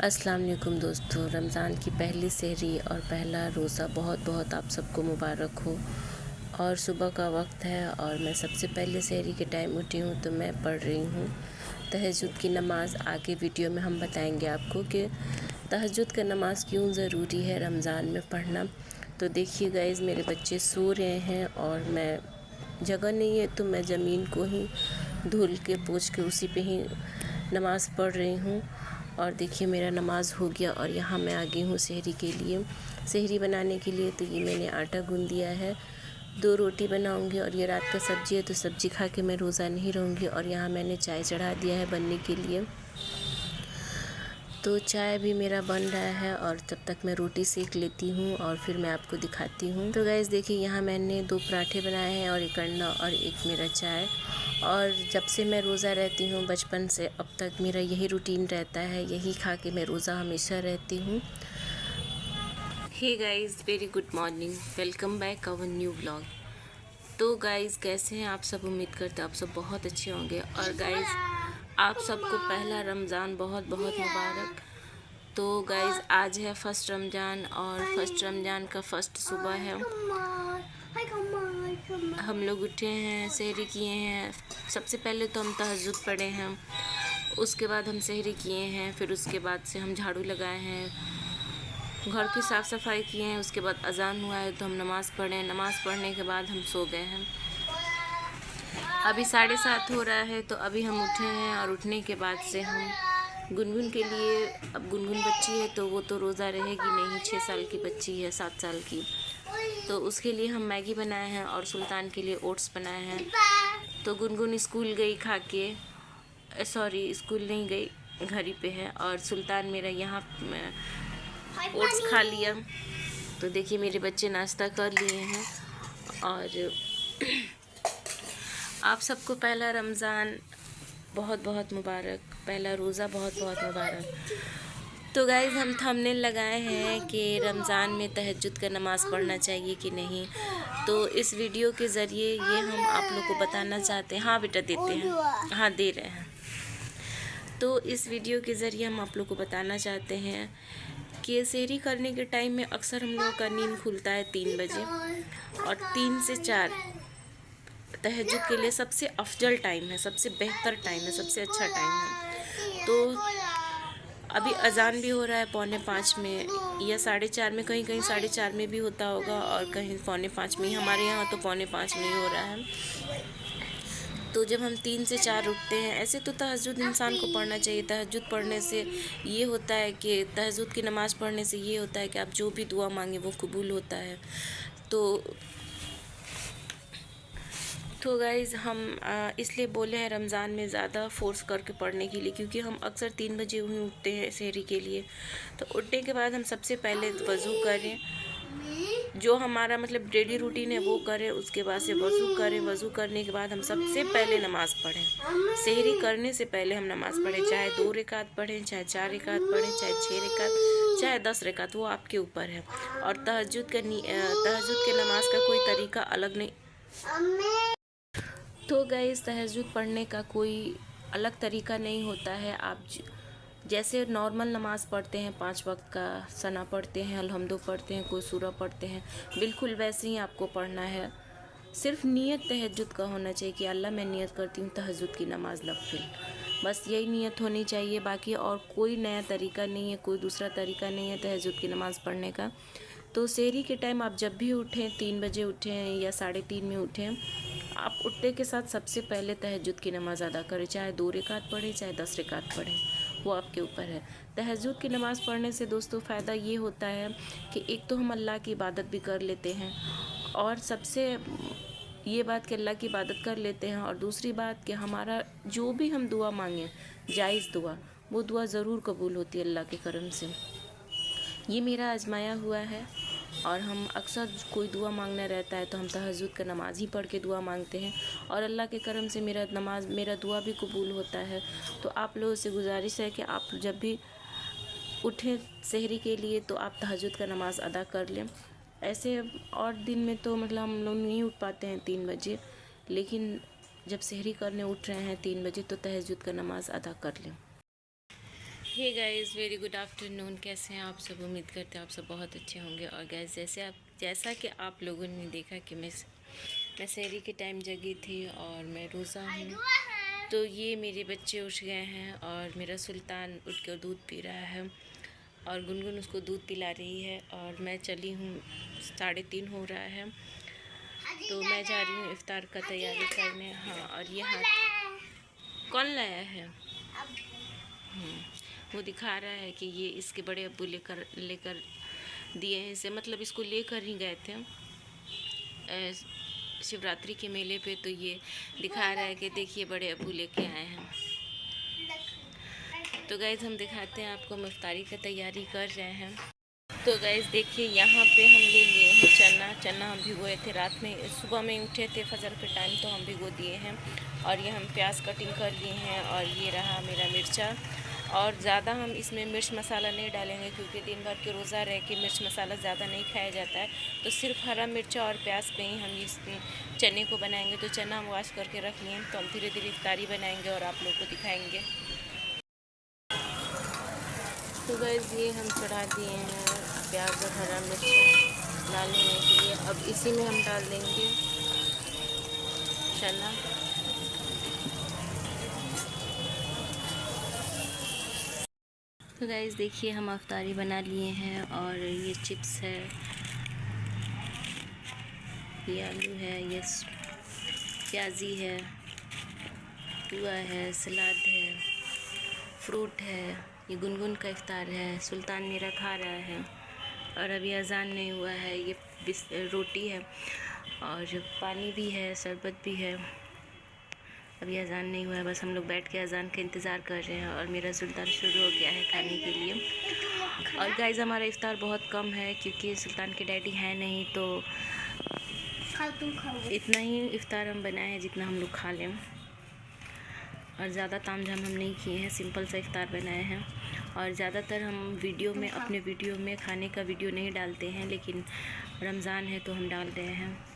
अस्सलाम वालेकुम दोस्तों, रमज़ान की पहली सहरी और पहला रोज़ा बहुत बहुत आप सबको मुबारक हो। और सुबह का वक्त है और मैं सबसे पहले सहरी के टाइम उठी हूँ तो मैं पढ़ रही हूँ तहज्जुद की नमाज़। आगे वीडियो में हम बताएंगे आपको कि तहज्जुद का नमाज़ क्यों ज़रूरी है रमज़ान में पढ़ना। तो देखिए गाइज़, मेरे बच्चे सो रहे हैं और मैं जगह नहीं है तो मैं ज़मीन को ही धुल के पोंछ के उसी पे ही नमाज़ पढ़ रही हूँ। और देखिए मेरा नमाज़ हो गया और यहाँ मैं आ गई हूँ सहरी के लिए। सहरी बनाने के लिए तो ये मैंने आटा गूँध दिया है, 2 रोटी बनाऊँगी और ये रात का सब्ज़ी है तो सब्ज़ी खा के मैं रोज़ा नहीं रहूँगी। और यहाँ मैंने चाय चढ़ा दिया है बनने के लिए, तो चाय भी मेरा बन रहा है और तब तक मैं रोटी सेक लेती हूँ और फिर मैं आपको दिखाती हूँ। तो गाइज़ देखिए, यहाँ मैंने 2 पराठे बनाए हैं और एक अंडा और एक मेरा चाय। और जब से मैं रोज़ा रहती हूँ बचपन से अब तक मेरा यही रूटीन रहता है, यही खा के मैं रोज़ा हमेशा रहती हूँ। Hey guys, very good morning, welcome back our new vlog. तो गाइज़ कैसे हैं आप सब? उम्मीद करते हैं आप सब बहुत अच्छे होंगे। और गाइज़ आप सबको पहला रमज़ान बहुत बहुत मुबारक। तो गाइज़ आज है फर्स्ट रमज़ान और फर्स्ट रमज़ान का फर्स्ट सुबह है। हम लोग उठे हैं, सहरी किए हैं। सबसे पहले तो हम तहज्जुद पढ़े हैं, उसके बाद हम सहरी किए हैं, फिर उसके बाद से हम झाड़ू लगाए हैं, घर की साफ़ सफाई किए हैं। उसके बाद अज़ान हुआ है तो हम नमाज़ पढ़े, नमाज़ पढ़ने के बाद हम सो गए हैं। अभी 7:30 हो रहा है तो अभी हम उठे हैं और उठने के बाद से हम गुनगुन के लिए, अब गुनगुन बच्ची है तो वो तो रोज़ा रहेगी नहीं, 6 साल की बच्ची है, 7 साल की, तो उसके लिए हम मैगी बनाए हैं और सुल्तान के लिए ओट्स बनाए हैं। तो गुनगुन स्कूल गई खा के, सॉरी स्कूल नहीं गई, घर ही पे है। और सुल्तान मेरा यहाँ ओट्स खा लिया। तो देखिए मेरे बच्चे नाश्ता कर लिए हैं। और आप सबको पहला रमज़ान बहुत बहुत मुबारक, पहला रोज़ा बहुत बहुत मुबारक। तो गाइज़ हम थंबनेल लगाए हैं कि रमज़ान में तहज्जुद का नमाज़ पढ़ना चाहिए कि नहीं। तो इस वीडियो के ज़रिए ये हम आप लोग को बताना चाहते हैं। हाँ बेटा देते हैं, हाँ दे रहे हैं। तो इस वीडियो के ज़रिए हम आप लोग को बताना चाहते हैं कि सहरी करने के टाइम में अक्सर हम लोगों का नींद खुलता है 3 बजे, और 3 से 4 तहज्जुद के लिए सबसे अफजल टाइम है, सबसे बेहतर टाइम है, सबसे अच्छा टाइम है। तो अभी अज़ान भी हो रहा है 4:45 में या 4:30 में, कहीं कहीं 4:30 में भी होता होगा और कहीं 4:45 में ही। हमारे यहाँ तो 4:45 में ही हो रहा है। तो जब हम 3 से 4 उठते हैं, ऐसे तो तहज्जुद इंसान को पढ़ना चाहिए। तहज्जुद पढ़ने से ये होता है कि तहज्जुद की नमाज़ पढ़ने से ये होता है कि आप जो भी दुआ मांगे वो कबूल होता है। तो गाइज़ हम इसलिए बोले हैं रमज़ान में ज़्यादा फोर्स करके पढ़ने के लिए, क्योंकि हम अक्सर 3 बजे ही उठते हैं सहरी के लिए। तो उठने के बाद हम सबसे पहले वज़ू करें, जो हमारा मतलब डेली रूटीन है वो करें। उसके बाद से वज़ू करें, वज़ू करने के बाद हम सबसे पहले नमाज़ पढ़ें। सहरी करने से पहले हम नमाज़ पढ़ें, चाहे 2 रकात पढ़ें, चाहे 4 रकात पढ़ें, चाहे 6 रकात, चाहे 10 रकात, वो आपके ऊपर है। और तहज्जुद के नमाज़ का कोई तरीका अलग नहीं। तो गाइस तहज्जुद पढ़ने का कोई अलग तरीका नहीं होता है। आप जैसे नॉर्मल नमाज़ पढ़ते हैं, 5 वक्त का सना पढ़ते हैं, अलहम्दु पढ़ते हैं, कोई सूरा पढ़ते हैं, बिल्कुल वैसे ही आपको पढ़ना है। सिर्फ नियत तहज्जुद का होना चाहिए कि अल्लाह मैं नियत करती हूँ तहज्जुद की नमाज़ नफ़िल, बस यही नियत होनी चाहिए। बाकी और कोई नया तरीका नहीं है, कोई दूसरा तरीका नहीं है तहज्जुद की नमाज़ पढ़ने का। तो सहरी के टाइम आप जब भी उठें, 3 बजे उठें या 3:30 में उठें, आप उठने के साथ सबसे पहले तहज्जुद की नमाज़ अदा करें, चाहे 2 रकात पढ़ें, चाहे 10 रकात पढ़ें, वो आपके ऊपर है। तहज्जुद की नमाज़ पढ़ने से दोस्तों फ़ायदा ये होता है कि एक तो हम अल्लाह की इबादत भी कर लेते हैं, और सबसे ये बात कि अल्लाह की इबादत कर लेते हैं, और दूसरी बात कि हमारा जो भी हम दुआ मांगें, जायज़ दुआ, वो दुआ ज़रूर कबूल होती है अल्लाह के करम से। ये मेरा आजमाया हुआ है। और हम अक्सर कोई दुआ मांगना रहता है तो हम तहज्जुद का नमाज़ ही पढ़ के दुआ मांगते हैं, और अल्लाह के करम से मेरा दुआ भी कबूल होता है। तो आप लोगों से गुजारिश है कि आप जब भी उठें सहरी के लिए तो आप तहज्जुद का नमाज़ अदा कर लें। ऐसे और दिन में तो मतलब हम लोग नहीं उठ पाते हैं 3 बजे, लेकिन जब सहरी करने उठ रहे हैं 3 बजे तो तहज्जुद का नमाज़ अदा कर लें। Hey guys, very good afternoon. कैसे हैं आप सब? उम्मीद करते हैं आप सब बहुत अच्छे होंगे। और गाइस, जैसा कि आप लोगों ने देखा कि मैं सहरी के टाइम जगी थी और मैं रोज़ा हूँ। तो ये मेरे बच्चे उठ गए हैं और मेरा सुल्तान उठ कर दूध पी रहा है और गुनगुन उसको दूध पिला रही है। और मैं चली हूँ, 3:30 हो रहा है, तो मैं जा रही हूँ इफ्तार का तैयारी करने। हाँ, और ये हाथ कौन लाया है? वो दिखा रहा है कि ये इसके बड़े अब्बू लेकर दिए हैं इसे, मतलब इसको लेकर ही गए थे शिवरात्रि के मेले पे। तो ये दिखा रहा है कि देखिए बड़े अब्बू लेके आए हैं। तो गाइज़, हम दिखाते हैं आपको, हम इफ्तारी का तैयारी कर रहे हैं। तो गाइज़ देखिए, यहाँ पे हम ले लिए हैं चना हम भिगोए थे रात में, सुबह में उठे थे फजर के टाइम तो हम भिगो दिए हैं। और ये हम प्याज कटिंग कर लिए हैं। और ये रहा मेरा मिर्चा। और ज़्यादा हम इसमें मिर्च मसाला नहीं डालेंगे क्योंकि दिन भर के रोज़ा रह के मिर्च मसाला ज़्यादा नहीं खाया जाता है। तो सिर्फ हरा मिर्चा और प्याज पे ही हम इस चने को बनाएंगे। तो चना हम वॉश करके रख लिए, तो हम धीरे धीरे इफ्तारी बनाएंगे और आप लोग को दिखाएंगे। तो गाइस, ये हम चढ़ा दिए हैं प्याज और हरा मिर्च डालने के लिए। अब इसी में हम डाल देंगे चना। तो गाइस देखिए, हम इफ्तारी बना लिए हैं। और ये चिप्स है, ये आलू है, ये प्याजी है, पुआ है, सलाद है, फ्रूट है। ये गुनगुन का इफ्तार है, सुल्तान मेरा खा रहा है। और अभी अज़ान नहीं हुआ है। ये रोटी है और पानी भी है, शरबत भी है। अभी अज़ान नहीं हुआ है, बस हम लोग बैठ के अज़ान का इंतज़ार कर रहे हैं। और मेरा सुल्तान शुरू हो गया है खाने के लिए। और गाइज़, हमारा इफ्तार बहुत कम है क्योंकि सुल्तान के डैडी हैं नहीं, तो इतना ही इफ्तार हम बनाए हैं जितना हम लोग खा लें। और ज़्यादा तामझाम हम नहीं किए हैं, सिंपल सा इफ्तार बनाए हैं। और ज़्यादातर हम अपने वीडियो में खाने का वीडियो नहीं डालते हैं, लेकिन रमज़ान है तो हम डाल रहे हैं।